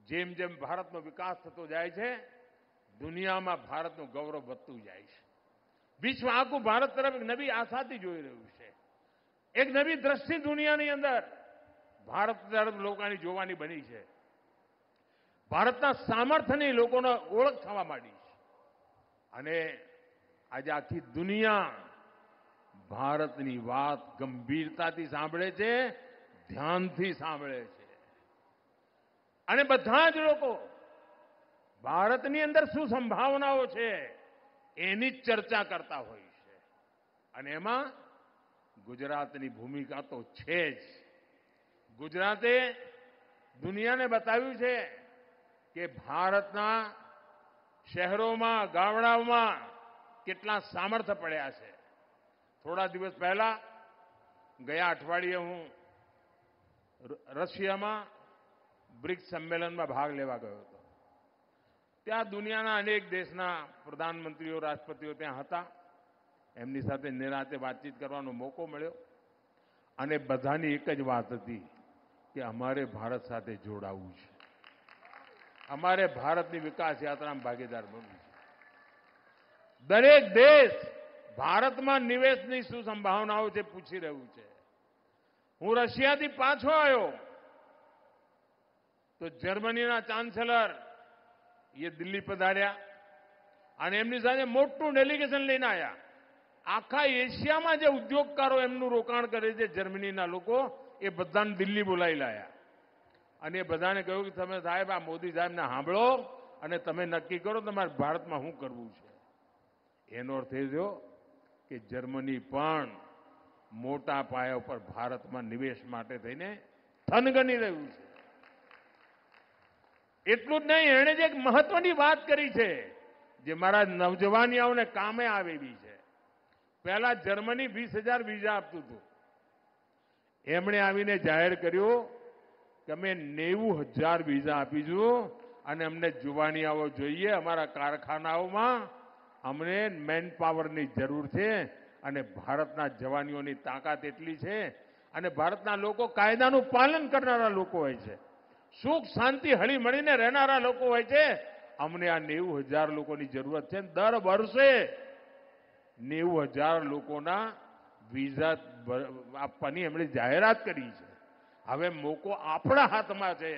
જેમ જેમ ભારતનો વિકાસ થતો જાય છે, દુનિયામાં ભારતનું ગૌરવ વધતું જાય છે. વિશ્વ આખું ભારત તરફ એક નવી આશાથી જોઈ રહ્યું છે. એક નવી દ્રષ્ટિ દુનિયાની અંદર ભારત તરફ લોકોની જોવાની બની છે. ભારતના સામર્થ્યની લોકોને ઓળખ થવા માંડી છે. અને આજે આખી દુનિયા ભારતની વાત ગંભીરતાથી સાંભળે છે, ધ્યાનથી સાંભળે છે. અને બધા જ લોકો ભારતની અંદર શું સંભાવનાઓ છે એની જ ચર્ચા કરતા હોય છે. અને એમાં ગુજરાતની ભૂમિકા તો છે જ. ગુજરાતે દુનિયાને બતાવ્યું છે કે ભારતના શહેરોમાં, ગામડાઓમાં કેટલા સામર્થ્ય પડ્યા છે. થોડા દિવસ પહેલા ગયા અઠવાડિયે હું રશિયામાં બ્રિક્સ સંમેલનમાં ભાગ લેવા ગયો હતો. ત્યાં દુનિયાના અનેક દેશના પ્રધાનમંત્રીઓ, રાષ્ટ્રપતિઓ ત્યાં હતા. એમની સાથે નિરાંતે વાતચીત કરવાનો મોકો મળ્યો. અને બધાની એક જ વાત હતી કે અમારે ભારત સાથે જોડાવું છે, અમારે ભારતની વિકાસ યાત્રામાં ભાગીદાર બનવું છે. દરેક દેશ ભારતમાં નિવેશની શું સંભાવનાઓ છે પૂછી રહ્યું છે. હું રશિયાથી પાછો આવ્યો તો જર્મનીના ચાન્સેલર એ દિલ્હી પધાર્યા અને એમની સાથે મોટું ડેલિગેશન લઈને આવ્યા. આખા એશિયામાં જે ઉદ્યોગકારો એમનું રોકાણ કરે છે, જર્મનીના લોકો, એ બધાને દિલ્હી બોલાવી લાયા. અને એ બધાને કહ્યું કે તમે સાહેબ આ મોદી સાહેબને સાંભળો અને તમે નક્કી કરો તમારે ભારતમાં શું કરવું છે. એનો અર્થ એ થયો કે જર્મની પણ મોટા પાયા ઉપર ભારતમાં નિવેશ માટે થઈને થનગની રહ્યું છે. એટલું જ નહીં, એણે જે એક મહત્વની વાત કરી છે જે મારા નવજવાનિયાઓને કામે આવે એવી છે. પહેલા જર્મની 20,000 વિઝા આપતું હતું. એમણે આવીને જાહેર કર્યું કે અમે 90,000 વિઝા આપીશું અને અમને જુવાનિયાઓ જોઈએ. અમારા કારખાનાઓમાં અમને મેન પાવરની જરૂર છે અને ભારતના જવાનીઓની તાકાત એટલી છે અને ભારતના લોકો કાયદાનું પાલન કરનારા લોકો હોય છે, સુખ શાંતિ હળી મળીને રહેનારા લોકો હોય છે. અમને આ 90,000 લોકોની જરૂરત છે. દર વર્ષે 90,000 લોકોના વિઝા આપવાની એમણે જાહેરાત કરી છે. હવે મોકો આપણા હાથમાં છે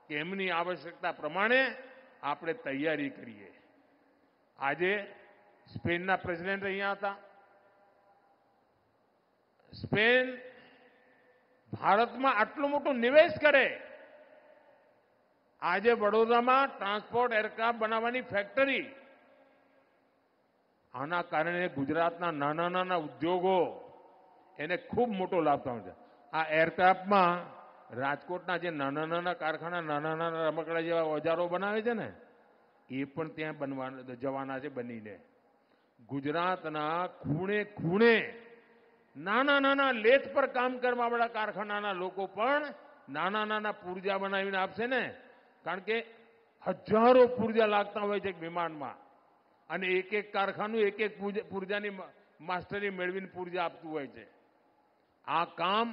કે એમની આવશ્યકતા પ્રમાણે આપણે તૈયારી કરીએ. આજે સ્પેનના પ્રેસિડેન્ટ અહીંયા હતા. સ્પેન ભારતમાં આટલું મોટું નિવેશ કરે. આજે વડોદરામાં ટ્રાન્સપોર્ટ એરક્રાફ્ટ બનાવવાની ફેક્ટરી. આના કારણે ગુજરાતના નાના નાના ઉદ્યોગો એને ખૂબ મોટો લાભ થયો છે. આ એરક્રાફ્ટમાં રાજકોટના જે નાના નાના કારખાના, નાના નાના રમકડા જેવા ઓજારો બનાવે છે ને, એ પણ ત્યાં જવાના છે બનીને. ગુજરાતના ખૂણે ખૂણે નાના નાના લેથ પર કામ કરવાવાળા કારખાનાના લોકો પણ નાના નાના પૂર્જા બનાવીને આપશે ને. કારણ કે હજારો પૂર્જા લાગતા હોય છે વિમાનમાં અને એક એક કારખાનું એક એક પૂર્જાની માસ્ટરી મેળવીને પૂર્જા આપતું હોય છે. આ કામ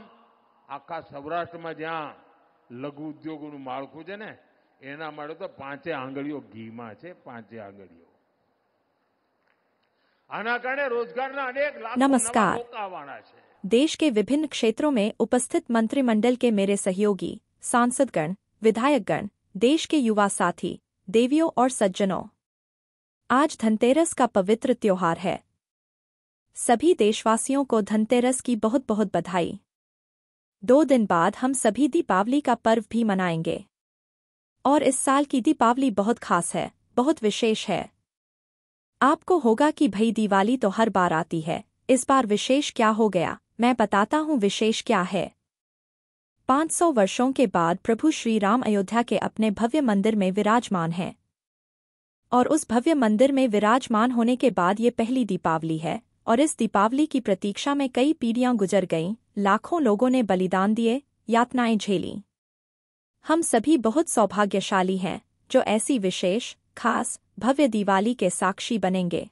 આખા સૌરાષ્ટ્રમાં જ્યાં લઘુ ઉદ્યોગોનું માળખું છે ને, એના માટે તો 5 આંગળીઓ ઘીમાં છે. 5 આંગળીઓ. આના કારણે રોજગારના અનેક લાખો નવા મોકા આવવાના છે. देश के विभिन्न क्षेत्रों में उपस्थित मंत्रिमंडल के मेरे सहयोगी, सांसदगण, विधायकगण, देश के युवा साथी, देवियों और सज्जनों, आज धनतेरस का पवित्र त्योहार है. सभी देशवासियों को धनतेरस की बहुत बहुत बधाई. 2 दिन बाद हम सभी दीपावली का पर्व भी मनाएंगे. और इस साल की दीपावली बहुत खास है, बहुत विशेष है. आपको होगा कि भई दिवाली तो हर बार आती है, इस बार विशेष क्या हो गया. मैं बताता हूँ विशेष क्या है. 500 वर्षों के बाद प्रभु श्री राम अयोध्या के अपने भव्य मंदिर में विराजमान हैं. और उस भव्य मंदिर में विराजमान होने के बाद ये पहली दीपावली है. और इस दीपावली की प्रतीक्षा में कई पीढ़ियां गुजर गईं, लाखों लोगों ने बलिदान दिए, यातनाएं झेली. हम सभी बहुत सौभाग्यशाली हैं जो ऐसी विशेष, खास, भव्य दिवाली के साक्षी बनेंगे.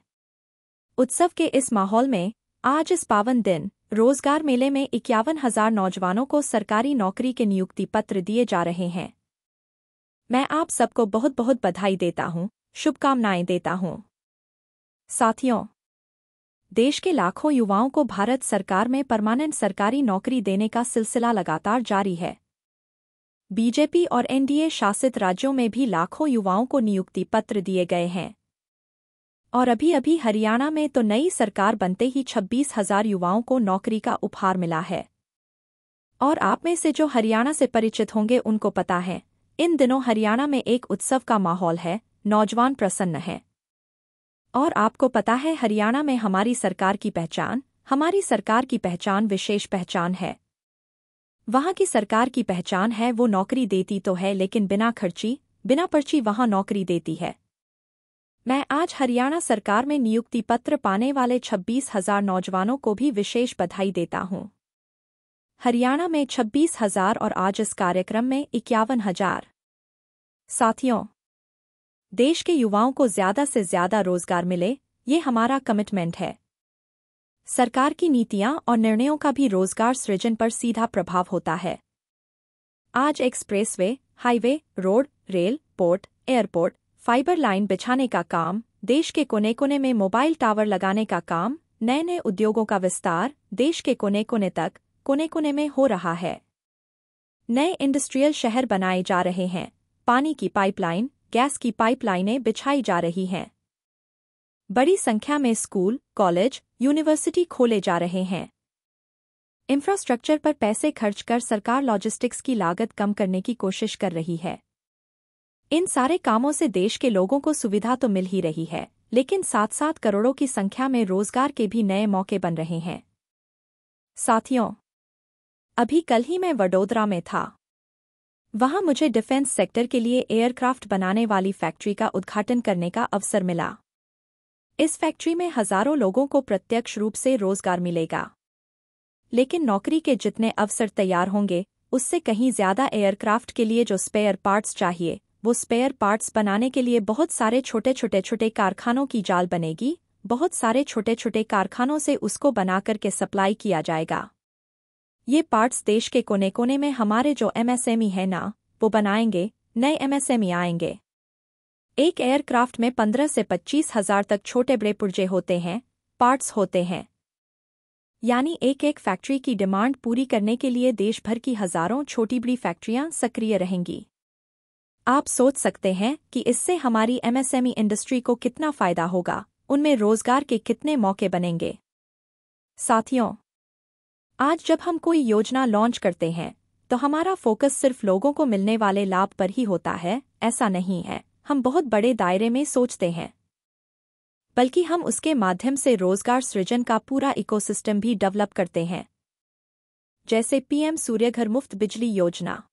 उत्सव के इस माहौल में आज इस पावन दिन रोजगार मेले में 51,000 नौजवानों को सरकारी नौकरी के नियुक्ति पत्र दिए जा रहे हैं. मैं आप सबको बहुत बहुत बधाई देता हूं, शुभकामनाएं देता हूं। साथियों, देश के लाखों युवाओं को भारत सरकार में परमानेंट सरकारी नौकरी देने का सिलसिला लगातार जारी है। बीजेपी और एनडीए शासित राज्यों में भी लाखों युवाओं को नियुक्ति पत्र दिए गए हैं। और अभी हरियाणा में तो नई सरकार बनते ही 26,000 युवाओं को नौकरी का उपहार मिला है। और आप में से जो हरियाणा से परिचित होंगे उनको पता है, इन दिनों हरियाणा में एक उत्सव का माहौल है, नौजवान प्रसन्न हैं। और आपको पता है हरियाणा में हमारी सरकार की पहचान विशेष पहचान है। वहाँ की सरकार की पहचान है वो नौकरी देती तो है लेकिन बिना पर्ची वहाँ नौकरी देती है। मैं आज हरियाणा सरकार में नियुक्ति पत्र पाने वाले 26,000 नौजवानों को भी विशेष बधाई देता हूँ। हरियाणा में 26,000 और आज इस कार्यक्रम में 51,000। साथियों, देश के युवाओं को ज्यादा से ज्यादा रोजगार मिले, ये हमारा कमिटमेंट है। सरकार की नीतियां और निर्णयों का भी रोजगार सृजन पर सीधा प्रभाव होता है। आज expressway, highway, road, rail, port, airport, fibre line बिछाने का काम, देश के कोने-कोने में मोबाइल टावर लगाने का काम, नए उद्योगों का विस्तार देश के कोने-कोने में हो रहा है। नए इंडस्ट्रियल शहर बनाए जा रहे हैं, पानी की पाइपलाइन, गैस की पाइपलाइनें बिछाई जा रही हैं। बड़ी संख्या में स्कूल, कॉलेज, यूनिवर्सिटी खोले जा रहे हैं। इंफ्रास्ट्रक्चर पर पैसे खर्च कर सरकार लॉजिस्टिक्स की लागत कम करने की कोशिश कर रही है। इन सारे कामों से देश के लोगों को सुविधा तो मिल ही रही है, लेकिन साथ-साथ करोड़ों की संख्या में रोजगार के भी नए मौके बन रहे हैं। साथियों, अभी कल ही मैं वडोदरा में था। वहां मुझे डिफेंस सेक्टर के लिए एयरक्राफ्ट बनाने वाली फैक्ट्री का उद्घाटन करने का अवसर मिला। इस फैक्ट्री में हजारों लोगों को प्रत्यक्ष रूप से रोजगार मिलेगा। लेकिन नौकरी के जितने अवसर तैयार होंगे, उससे कहीं ज्यादा एयरक्राफ्ट के लिए जो स्पेयर पार्ट्स चाहिए, वो स्पेयर पार्ट्स बनाने के लिए बहुत सारे छोटे कारखानों की जाल बनेगी। बहुत सारे छोटे कारखानों से उसको बनाकर के सप्लाई किया जाएगा। ये पार्ट्स देश के कोने-कोने में हमारे जो एमएसएमई है ना, वो बनाएंगे, नए एमएसएमई आएंगे। एक एयरक्राफ्ट में 15 से 25,000 तक छोटे बड़े पुर्जे होते हैं, पार्ट्स होते हैं। यानी एक फैक्ट्री की डिमांड पूरी करने के लिए देश भर की हजारों छोटी बड़ी फैक्ट्रियां सक्रिय रहेंगी। आप सोच सकते हैं कि इससे हमारी एमएसएमई इंडस्ट्री को कितना फायदा होगा, उनमें रोजगार के कितने मौके बनेंगे। साथियों, आज जब हम कोई योजना लॉन्च करते हैं, तो हमारा फोकस सिर्फ लोगों को मिलने वाले लाभ पर ही होता है, ऐसा नहीं है। हम बहुत बड़े दायरे में सोचते हैं, बल्कि हम उसके माध्यम से रोजगार सृजन का पूरा इकोसिस्टम भी डेवलप करते हैं। जैसे पीएम सूर्यघर मुफ्त बिजली योजना।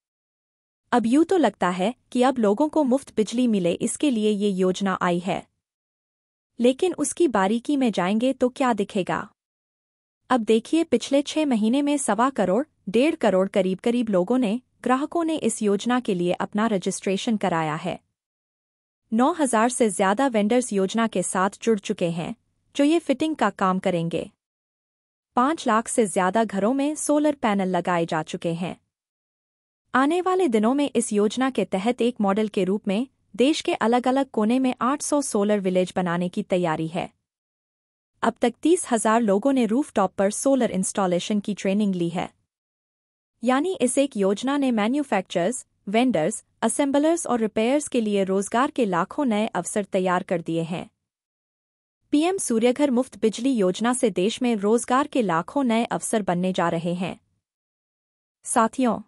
अब यूं तो लगता है कि अब लोगों को मुफ्त बिजली मिले, इसके लिए ये योजना आई है। लेकिन उसकी बारीकी में जाएंगे तो क्या दिखेगा? अब देखिए, पिछले 6 महीने में 1.25 करोड़, 1.5 करोड़ करीब ग्राहकों ने इस योजना के लिए अपना रजिस्ट्रेशन कराया है। 9,000 से ज्यादा वेंडर्स योजना के साथ जुड़ चुके हैं, जो ये फिटिंग का काम करेंगे। 5 लाख से ज्यादा घरों में सोलर पैनल लगाए जा चुके हैं। आने वाले दिनों में इस योजना के तहत एक मॉडल के रूप में देश के अलग-अलग कोने में 800 सोलर विलेज बनाने की तैयारी है। अब तक 30,000 लोगों ने रूफटॉप पर सोलर इंस्टॉलेशन की ट्रेनिंग ली है। यानी इस एक योजना ने मैन्युफैक्चरर्स, वेंडर्स, असेंबलर्स और रिपेयर्स के लिए रोजगार के लाखों नए अवसर तैयार कर दिए हैं। पीएम सूर्यघर मुफ्त बिजली योजना से देश में रोजगार के लाखों नए अवसर बनने जा रहे हैं। साथियों,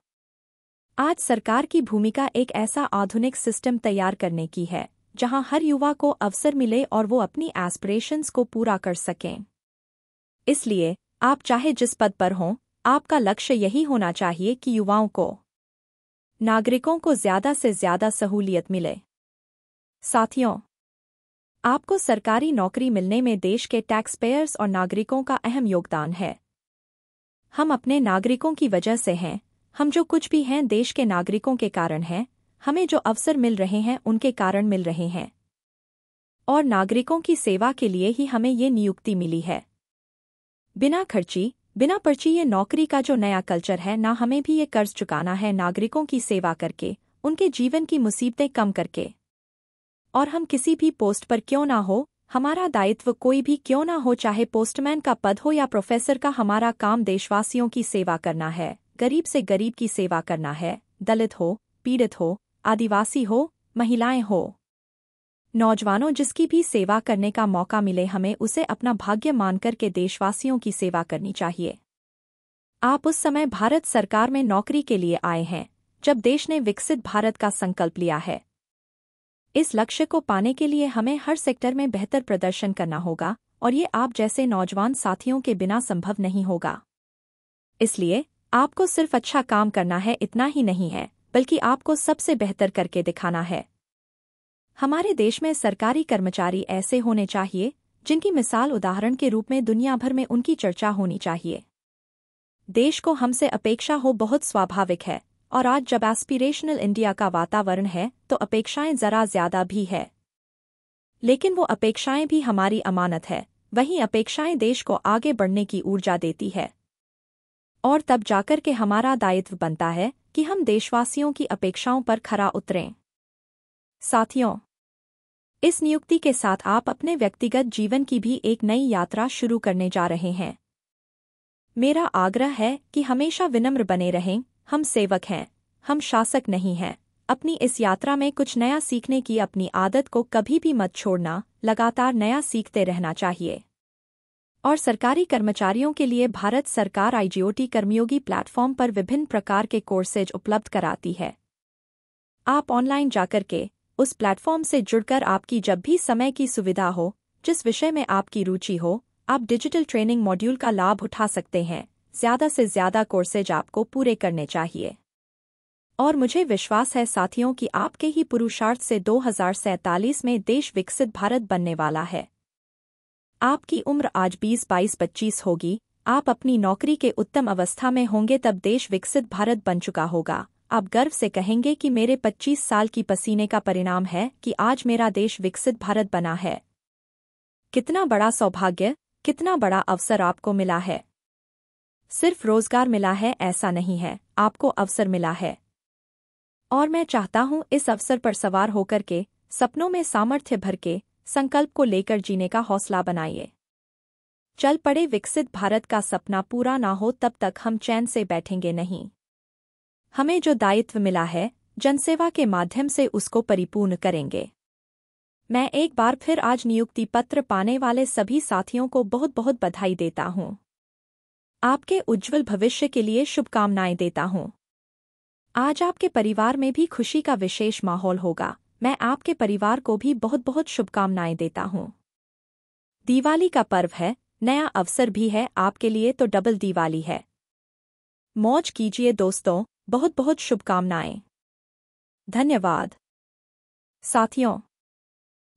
आज सरकार की भूमिका एक ऐसा आधुनिक सिस्टम तैयार करने की है, जहां हर युवा को अवसर मिले और वो अपनी एस्पिरेशंस को पूरा कर सकें। इसलिए आप चाहे जिस पद पर हों, आपका लक्ष्य यही होना चाहिए कि युवाओं को, नागरिकों को ज्यादा से ज्यादा सहूलियत मिले। साथियों, आपको सरकारी नौकरी मिलने में देश के टैक्स पेयर्स और नागरिकों का अहम योगदान है। हम अपने नागरिकों की वजह से हैं, हम जो कुछ भी हैं देश के नागरिकों के कारण हैं, हमें जो अवसर मिल रहे हैं उनके कारण मिल रहे हैं। और नागरिकों की सेवा के लिए ही हमें ये नियुक्ति मिली है। बिना खर्ची, बिना पर्ची ये नौकरी का जो नया कल्चर है ना, हमें भी ये कर्ज चुकाना है नागरिकों की सेवा करके, उनके जीवन की मुसीबतें कम करके। और हम किसी भी पोस्ट पर क्यों ना हो, हमारा दायित्व कोई भी क्यों ना हो, चाहे पोस्टमैन का पद हो या प्रोफेसर का, हमारा काम देशवासियों की सेवा करना है, गरीब से गरीब की सेवा करना है, दलित हो, पीड़ित हो, आदिवासी हो, महिलाएं हो, नौजवानों, जिसकी भी सेवा करने का मौका मिले हमें उसे अपना भाग्य मानकर के देशवासियों की सेवा करनी चाहिए। आप उस समय भारत सरकार में नौकरी के लिए आए हैं जब देश ने विकसित भारत का संकल्प लिया है। इस लक्ष्य को पाने के लिए हमें हर सेक्टर में बेहतर प्रदर्शन करना होगा और ये आप जैसे नौजवान साथियों के बिना संभव नहीं होगा। इसलिए आपको सिर्फ अच्छा काम करना है, इतना ही नहीं है, बल्कि आपको सबसे बेहतर करके दिखाना है। हमारे देश में सरकारी कर्मचारी ऐसे होने चाहिए जिनकी मिसाल उदाहरण के रूप में दुनिया भर में उनकी चर्चा होनी चाहिए। देश को हमसे अपेक्षा हो बहुत स्वाभाविक है, और आज जब एस्पिरेशनल इंडिया का वातावरण है तो अपेक्षाएं जरा ज्यादा भी है। लेकिन वो अपेक्षाएं भी हमारी अमानत है, वहीं अपेक्षाएं देश को आगे बढ़ने की ऊर्जा देती है। और तब जाकर के हमारा दायित्व बनता है कि हम देशवासियों की अपेक्षाओं पर खरा उतरें। साथियों, इस नियुक्ति के साथ आप अपने व्यक्तिगत जीवन की भी एक नई यात्रा शुरू करने जा रहे हैं। मेरा आग्रह है कि हमेशा विनम्र बने रहें। हम सेवक हैं, हम शासक नहीं हैं। अपनी इस यात्रा में कुछ नया सीखने की अपनी आदत को कभी भी मत छोड़ना, लगातार नया सीखते रहना चाहिए। और सरकारी कर्मचारियों के लिए भारत सरकार IGOT कर्मयोगी प्लेटफॉर्म पर विभिन्न प्रकार के कोर्सेज उपलब्ध कराती है। आप ऑनलाइन जाकर के उस प्लेटफॉर्म से जुड़कर आपकी जब भी समय की सुविधा हो, जिस विषय में आपकी रुचि हो, आप डिजिटल ट्रेनिंग मॉड्यूल का लाभ उठा सकते हैं। ज्यादा से ज्यादा कोर्सेज आपको पूरे करने चाहिए। और मुझे विश्वास है साथियों कि आपके ही पुरुषार्थ से 2047 में देश विकसित भारत बनने वाला है। आपकी उम्र आज 20, 22, 25 होगी। आप अपनी नौकरी के उत्तम अवस्था में होंगे, तब देश विकसित भारत बन चुका होगा। आप गर्व से कहेंगे कि मेरे 25 साल की पसीने का परिणाम है कि आज मेरा देश विकसित भारत बना है। कितना बड़ा सौभाग्य, कितना बड़ा अवसर आपको मिला है। सिर्फ रोजगार मिला है ऐसा नहीं है, आपको अवसर मिला है। और मैं चाहता हूं इस अवसर पर सवार होकर के सपनों में सामर्थ्य भर के संकल्प को लेकर जीने का हौसला बनाइए। चल पड़े, विकसित भारत का सपना पूरा ना हो तब तक हम चैन से बैठेंगे नहीं। हमें जो दायित्व मिला है, जनसेवा के माध्यम से उसको परिपूर्ण करेंगे। मैं एक बार फिर आज नियुक्ति पत्र पाने वाले सभी साथियों को बहुत बहुत बधाई देता हूं। आपके उज्जवल भविष्य के लिए शुभकामनाएं देता हूं। आज आपके परिवार में भी खुशी का विशेष माहौल होगा। मैं आपके परिवार को भी बहुत बहुत शुभकामनाएं देता हूं। दिवाली का पर्व है, नया अवसर भी है आपके लिए, तो डबल दिवाली है। मौज कीजिए दोस्तों, बहुत बहुत शुभकामनाएं। धन्यवाद। साथियों,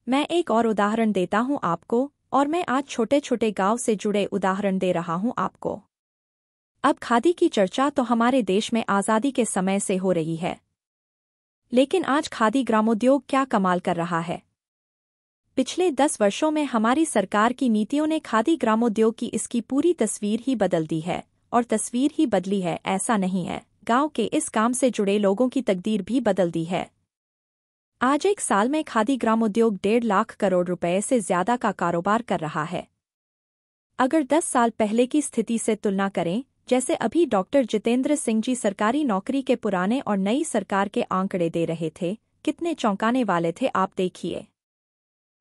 मैं एक और उदाहरण देता हूं आपको, और मैं आज छोटे छोटे गांव से जुड़े उदाहरण दे रहा हूं आपको। अब खादी की चर्चा तो हमारे देश में आज़ादी के समय से हो रही है, लेकिन आज खादी ग्रामोद्योग क्या कमाल कर रहा है। पिछले 10 वर्षों में हमारी सरकार की नीतियों ने खादी ग्रामोद्योग की इसकी पूरी तस्वीर ही बदल दी है। और तस्वीर ही बदली है ऐसा नहीं है, गांव के इस काम से जुड़े लोगों की तकदीर भी बदल दी है। आज एक साल में खादी ग्रामोद्योग 1.5 लाख करोड़ रुपए से ज्यादा का कारोबार कर रहा है। अगर 10 साल पहले की स्थिति से तुलना करें, जैसे अभी डॉक्टर जितेंद्र सिंह जी सरकारी नौकरी के पुराने और नई सरकार के आंकड़े दे रहे थे, कितने चौंकाने वाले थे आप देखिए।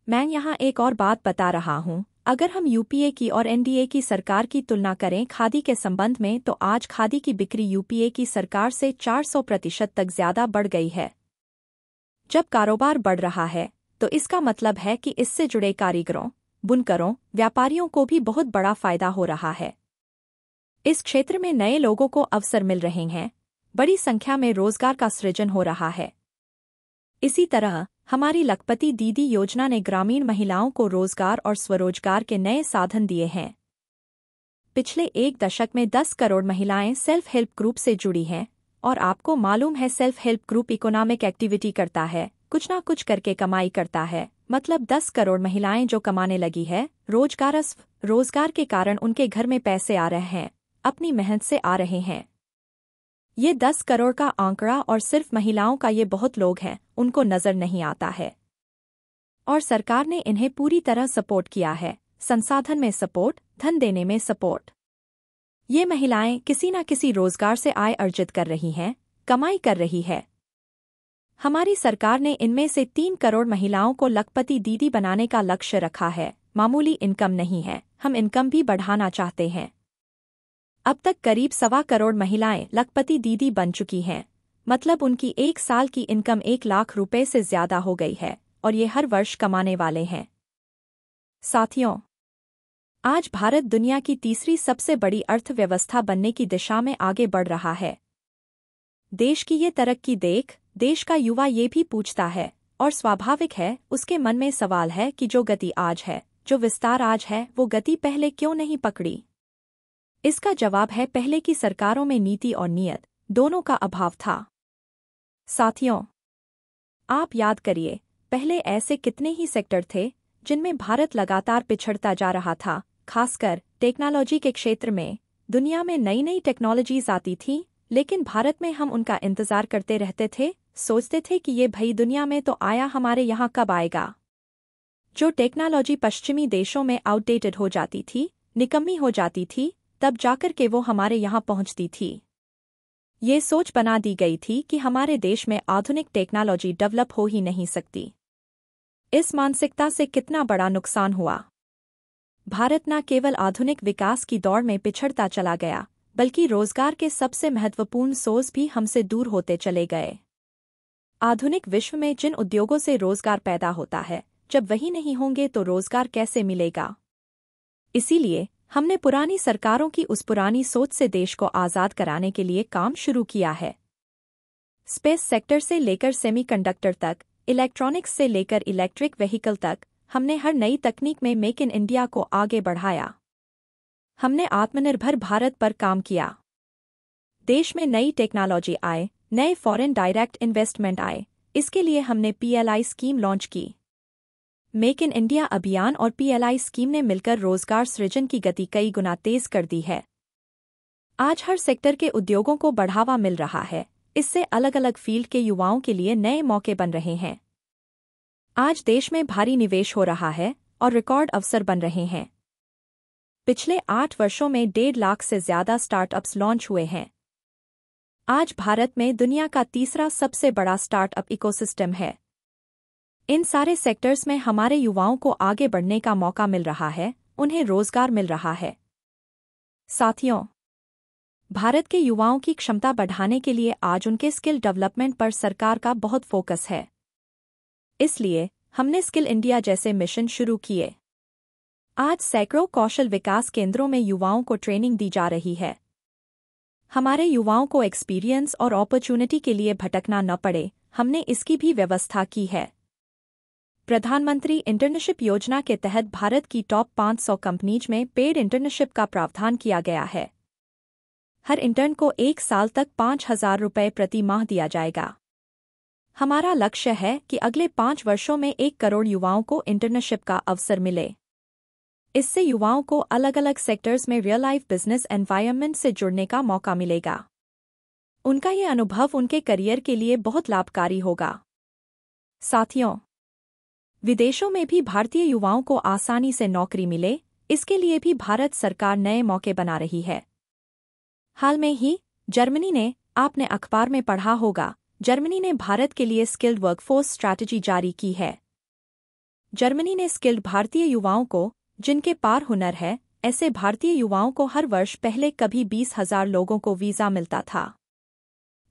मैं यहाँ एक और बात बता रहा हूँ, अगर हम यूपीए की और एनडीए की सरकार की तुलना करें खादी के संबंध में, तो आज खादी की बिक्री यूपीए की सरकार से 400% तक ज्यादा बढ़ गई है। जब कारोबार बढ़ रहा है तो इसका मतलब है कि इससे जुड़े कारीगरों, बुनकरों, व्यापारियों को भी बहुत बड़ा फायदा हो रहा है। इस क्षेत्र में नए लोगों को अवसर मिल रहे हैं, बड़ी संख्या में रोजगार का सृजन हो रहा है। इसी तरह हमारी लखपति दीदी योजना ने ग्रामीण महिलाओं को रोजगार और स्वरोजगार के नए साधन दिए हैं। पिछले 1 दशक में 10 करोड़ महिलाएं सेल्फ हेल्प ग्रुप से जुड़ी हैं, और आपको मालूम है self help group economic activity करता है, कुछ ना कुछ करके कमाई करता है। मतलब 10 करोड़ महिलाएं जो कमाने लगी है, रोजगार के कारण उनके घर में पैसे आ रहे हैं, अपनी मेहनत से आ रहे हैं। ये 10 करोड़ का आंकड़ा और सिर्फ महिलाओं का ये बहुत लोग हैं, उनको नजर नहीं आता है। और सरकार ने इन्हें पूरी तरह सपोर्ट किया है, संसाधन में सपोर्ट, धन देने में सपोर्ट। ये महिलाएं किसी न किसी रोजगार से आय अर्जित कर रही हैं, कमाई कर रही है। हमारी सरकार ने इनमें से 3 करोड़ महिलाओं को लखपति दीदी बनाने का लक्ष्य रखा है। मामूली इनकम नहीं है, हम इनकम भी बढ़ाना चाहते हैं। अब तक करीब 1.25 करोड़ महिलाएं लखपति दीदी बन चुकी हैं, मतलब उनकी 1 साल की इनकम 1 लाख रुपए से ज्यादा हो गई है, और ये हर वर्ष कमाने वाले हैं। साथियों, आज भारत दुनिया की तीसरी सबसे बड़ी अर्थव्यवस्था बनने की दिशा में आगे बढ़ रहा है। देश की ये तरक्की देख देश का युवा ये भी पूछता है, और स्वाभाविक है, उसके मन में सवाल है कि जो गति आज है, जो विस्तार आज है, वो गति पहले क्यों नहीं पकड़ी। इसका जवाब है, पहले की सरकारों में नीति और नियत दोनों का अभाव था। साथियों, आप याद करिए, पहले ऐसे कितने ही सेक्टर थे जिनमें भारत लगातार पिछड़ता जा रहा था, खासकर टेक्नोलॉजी के क्षेत्र में। दुनिया में नई नई टेक्नोलॉजीज आती थीं, लेकिन भारत में हम उनका इंतजार करते रहते थे, सोचते थे कि ये भई दुनिया में तो आया, हमारे यहाँ कब आएगा। जो टेक्नोलॉजी पश्चिमी देशों में आउटडेटेड हो जाती थी, निकम्मी हो जाती थी, तब जाकर के वो हमारे यहाँ पहुँचती थी। ये सोच बना दी गई थी कि हमारे देश में आधुनिक टेक्नोलॉजी डेवलप हो ही नहीं सकती। इस मानसिकता से कितना बड़ा नुकसान हुआ। भारत न केवल आधुनिक विकास की दौड़ में पिछड़ता चला गया, बल्कि रोजगार के सबसे महत्वपूर्ण सोर्स भी हमसे दूर होते चले गए। आधुनिक विश्व में जिन उद्योगों से रोजगार पैदा होता है, जब वही नहीं होंगे तो रोजगार कैसे मिलेगा। इसीलिए हमने पुरानी सरकारों की उस पुरानी सोच से देश को आजाद कराने के लिए काम शुरू किया है। स्पेस सेक्टर से लेकर सेमीकंडक्टर तक, इलेक्ट्रॉनिक्स से लेकर इलेक्ट्रिक व्हीकल तक, हमने हर नई तकनीक में मेक इन इंडिया को आगे बढ़ाया। हमने आत्मनिर्भर भारत पर काम किया। देश में नई टेक्नोलॉजी आए, नए फॉरेन डायरेक्ट इन्वेस्टमेंट आए, इसके लिए हमने PLI स्कीम लॉन्च की। मेक इन इंडिया अभियान और PLI स्कीम ने मिलकर रोजगार सृजन की गति कई गुना तेज कर दी है। आज हर सेक्टर के उद्योगों को बढ़ावा मिल रहा है, इससे अलग अलग फील्ड के युवाओं के लिए नए मौके बन रहे हैं। आज देश में भारी निवेश हो रहा है और रिकॉर्ड अवसर बन रहे हैं। पिछले 8 वर्षों में 1.5 लाख से ज्यादा स्टार्टअप्स लॉन्च हुए हैं। आज भारत में दुनिया का तीसरा सबसे बड़ा स्टार्टअप इकोसिस्टम है। इन सारे सेक्टर्स में हमारे युवाओं को आगे बढ़ने का मौका मिल रहा है, उन्हें रोजगार मिल रहा है। साथियों, भारत के युवाओं की क्षमता बढ़ाने के लिए आज उनके स्किल डेवलपमेंट पर सरकार का बहुत फोकस है। इसलिए हमने स्किल इंडिया जैसे मिशन शुरू किए। आज सैकड़ों कौशल विकास केंद्रों में युवाओं को ट्रेनिंग दी जा रही है। हमारे युवाओं को एक्सपीरियंस और अपॉर्चुनिटी के लिए भटकना न पड़े, हमने इसकी भी व्यवस्था की है। प्रधानमंत्री इंटर्नशिप योजना के तहत भारत की टॉप 500 कंपनीज में पेड इंटर्नशिप का प्रावधान किया गया है। हर इंटर्न को 1 साल तक 5,000 रुपये प्रति माह दिया जाएगा। हमारा लक्ष्य है कि अगले 5 वर्षों में 1 करोड़ युवाओं को इंटर्नशिप का अवसर मिले। इससे युवाओं को अलग अलग सेक्टर्स में रियल लाइफ बिजनेस एनवायरनमेंट से जुड़ने का मौका मिलेगा। उनका ये अनुभव उनके करियर के लिए बहुत लाभकारी होगा। साथियों, विदेशों में भी भारतीय युवाओं को आसानी से नौकरी मिले, इसके लिए भी भारत सरकार नए मौके बना रही है। हाल में ही जर्मनी ने, आपने अखबार में पढ़ा होगा, जर्मनी ने भारत के लिए स्किल्ड वर्कफोर्स स्ट्रैटेजी जारी की है। जर्मनी ने स्किल्ड भारतीय युवाओं को, जिनके पार हुनर है, ऐसे भारतीय युवाओं को हर वर्ष पहले कभी 20,000 लोगों को वीजा मिलता था।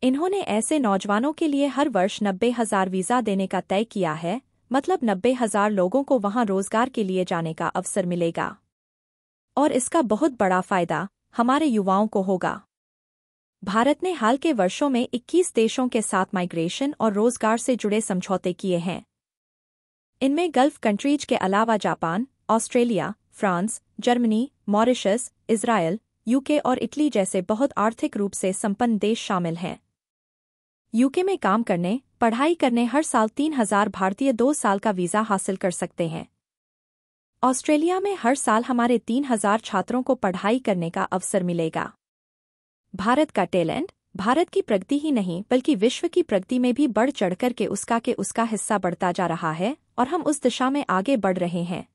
इन्होंने ऐसे नौजवानों के लिए हर वर्ष 90,000 वीजा देने का तय किया है, मतलब 90,000 लोगों को वहां रोजगार के लिए जाने का अवसर मिलेगा। और इसका बहुत बड़ा फायदा हमारे युवाओं को होगा। भारत ने हाल के वर्षों में 21 देशों के साथ माइग्रेशन और रोजगार से जुड़े समझौते किए हैं। इनमें गल्फ कंट्रीज के अलावा Japan, Australia, France, Germany, Mauritius, Israel, UK और इटली जैसे बहुत आर्थिक रूप से संपन्न देश शामिल हैं। यूके में काम करने, पढ़ाई करने हर साल 3,000 भारतीय 2 साल का वीजा हासिल कर सकते हैं। ऑस्ट्रेलिया में हर साल हमारे 3,000 छात्रों को पढ़ाई करने का अवसर मिलेगा। भारत का टैलेंट, भारत की प्रगति ही नहीं बल्कि विश्व की प्रगति में भी बढ़ चढ़कर के उसका हिस्सा बढ़ता जा रहा है और हम उस दिशा में आगे बढ़ रहे हैं।